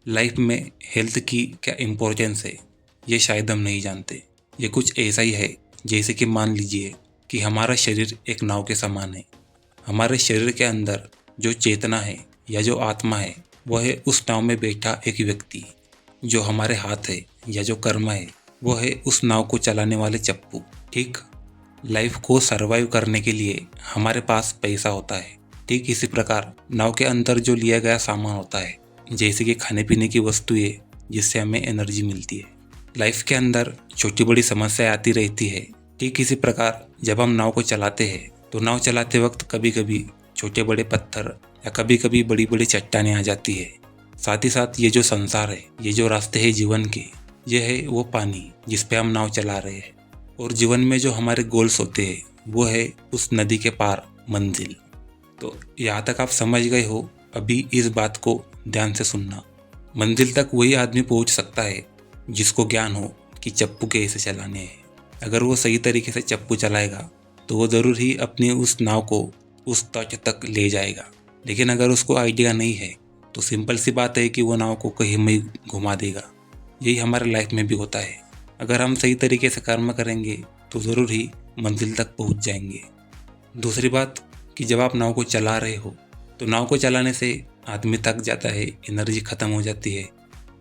Life में health की क्या इम्पोर्टेंस है ये शायद हम नहीं जानते। ये कुछ ऐसा ही है जैसे कि मान लीजिए कि हमारा शरीर एक नाव के समान है। हमारे शरीर के अंदर जो चेतना है या जो आत्मा है वो है उस नाव में बैठा एक व्यक्ति। जो हमारे हाथ है या जो कर्म है वो है उस नाव को चलाने वाले चप्पू। ठीक, लाइफ को सरवाइव करने के लिए हमारे पास पैसा होता है। ठीक इसी प्रकार नाव के अंदर जो लिया गया सामान होता है, जैसे कि खाने पीने की वस्तुएं जिससे हमें एनर्जी मिलती है। लाइफ के अंदर छोटी बड़ी समस्याएं आती रहती है। ठीक इसी प्रकार जब हम नाव को चलाते हैं तो नाव चलाते वक्त कभी कभी छोटे बड़े पत्थर या कभी कभी बड़ी बड़ी चट्टानें आ जाती है। साथ ही साथ ये जो संसार है, ये जो रास्ते हैं जीवन के, ये है वो पानी जिस पे हम नाव चला रहे हैं। और जीवन में जो हमारे गोल्स होते हैं वो है उस नदी के पार मंजिल। तो यहाँ तक आप समझ गए हो। अभी इस बात को ध्यान से सुनना। मंजिल तक वही आदमी पहुँच सकता है जिसको ज्ञान हो कि चप्पू कैसे चलाने हैं। अगर वो सही तरीके से चप्पू चलाएगा तो वो ज़रूर ही अपनी उस नाव को उस तट तक ले जाएगा। लेकिन अगर उसको आइडिया नहीं है तो सिंपल सी बात है कि वो नाव को कहीं में घुमा देगा। यही हमारे लाइफ में भी होता है। अगर हम सही तरीके से कर्म करेंगे तो ज़रूर ही मंजिल तक पहुंच जाएंगे। दूसरी बात कि जब आप नाव को चला रहे हो तो नाव को चलाने से आदमी थक जाता है, एनर्जी ख़त्म हो जाती है,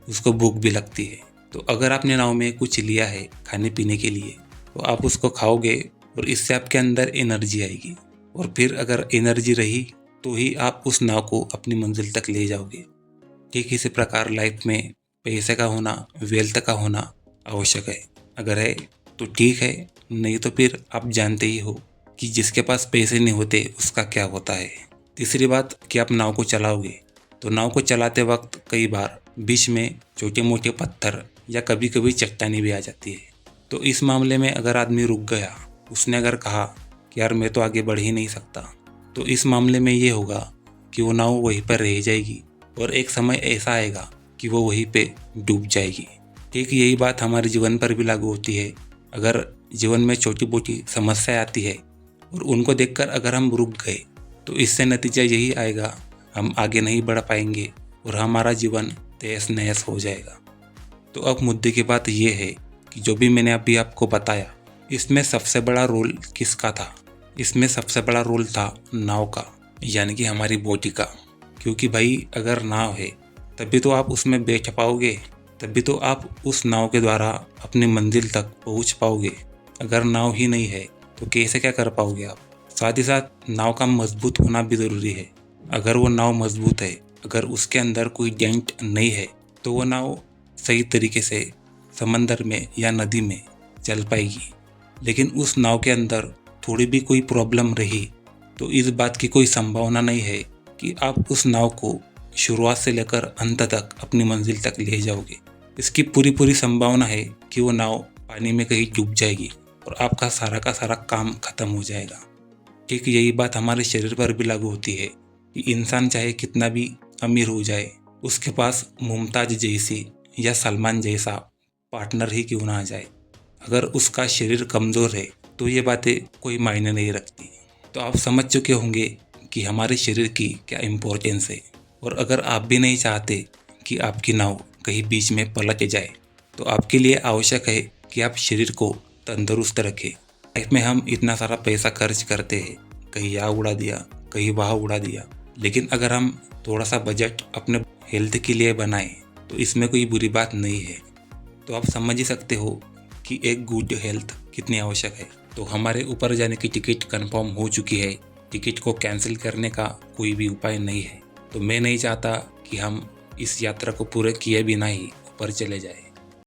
उसको भूख भी लगती है। तो अगर आपने नाव में कुछ लिया है खाने पीने के लिए तो आप उसको खाओगे और इससे आपके अंदर एनर्जी आएगी। और फिर अगर एनर्जी रही तो ही आप उस नाव को अपनी मंजिल तक ले जाओगे। ठीक इसी प्रकार लाइफ में पैसे का होना, वेल्थ का होना आवश्यक है। अगर है तो ठीक है, नहीं तो फिर आप जानते ही हो कि जिसके पास पैसे नहीं होते उसका क्या होता है। तीसरी बात कि आप नाव को चलाओगे तो नाव को चलाते वक्त कई बार बीच में छोटे मोटे पत्थर या कभी कभी चट्टानें भी आ जाती है। तो इस मामले में अगर आदमी रुक गया, उसने अगर कहा कि यार मैं तो आगे बढ़ ही नहीं सकता, तो इस मामले में ये होगा कि वो नाव वहीं पर रह जाएगी और एक समय ऐसा आएगा कि वो वहीं पे डूब जाएगी। ठीक यही बात हमारे जीवन पर भी लागू होती है। अगर जीवन में छोटी मोटी समस्याएं आती है और उनको देखकर अगर हम रुक गए तो इससे नतीजा यही आएगा, हम आगे नहीं बढ़ पाएंगे और हमारा जीवन तहस नहस हो जाएगा। तो अब मुद्दे की बात ये है कि जो भी मैंने अभी आपको बताया, इसमें सबसे बड़ा रोल किसका था? इसमें सबसे बड़ा रोल था नाव का, यानी कि हमारी बॉडी का। क्योंकि भाई अगर नाव है तभी तो आप उसमें बैठ पाओगे, तभी तो आप उस नाव के द्वारा अपनी मंजिल तक पहुंच पाओगे। अगर नाव ही नहीं है तो कैसे क्या कर पाओगे आप? साथ ही साथ नाव का मजबूत होना भी ज़रूरी है। अगर वो नाव मजबूत है, अगर उसके अंदर कोई डेंट नहीं है तो वो नाव सही तरीके से समंदर में या नदी में चल पाएगी। लेकिन उस नाव के अंदर थोड़ी भी कोई प्रॉब्लम रही तो इस बात की कोई संभावना नहीं है कि आप उस नाव को शुरुआत से लेकर अंत तक अपनी मंजिल तक ले जाओगे। इसकी पूरी संभावना है कि वो नाव पानी में कहीं डूब जाएगी और आपका सारा का सारा काम खत्म हो जाएगा। ठीक यही बात हमारे शरीर पर भी लागू होती है कि इंसान चाहे कितना भी अमीर हो जाए, उसके पास मुमताज जैसी या सलमान जैसा पार्टनर ही क्यों ना आ जाए, अगर उसका शरीर कमज़ोर है तो ये बातें कोई मायने नहीं रखती। तो आप समझ चुके होंगे कि हमारे शरीर की क्या इम्पोर्टेंस है। और अगर आप भी नहीं चाहते कि आपकी नाव कहीं बीच में पलट जाए तो आपके लिए आवश्यक है कि आप शरीर को तंदुरुस्त रखें। लाइफ में हम इतना सारा पैसा खर्च करते हैं, कहीं यहाँ उड़ा दिया, कहीं वहाँ उड़ा दिया। लेकिन अगर हम थोड़ा सा बजट अपने हेल्थ के लिए बनाएं तो इसमें कोई बुरी बात नहीं है। तो आप समझ ही सकते हो कि एक गुड हेल्थ कितनी आवश्यक है। तो हमारे ऊपर जाने की टिकट कंफर्म हो चुकी है। टिकट को कैंसिल करने का कोई भी उपाय नहीं है। तो मैं नहीं चाहता कि हम इस यात्रा को पूरे किए बिना ही ऊपर चले जाएं।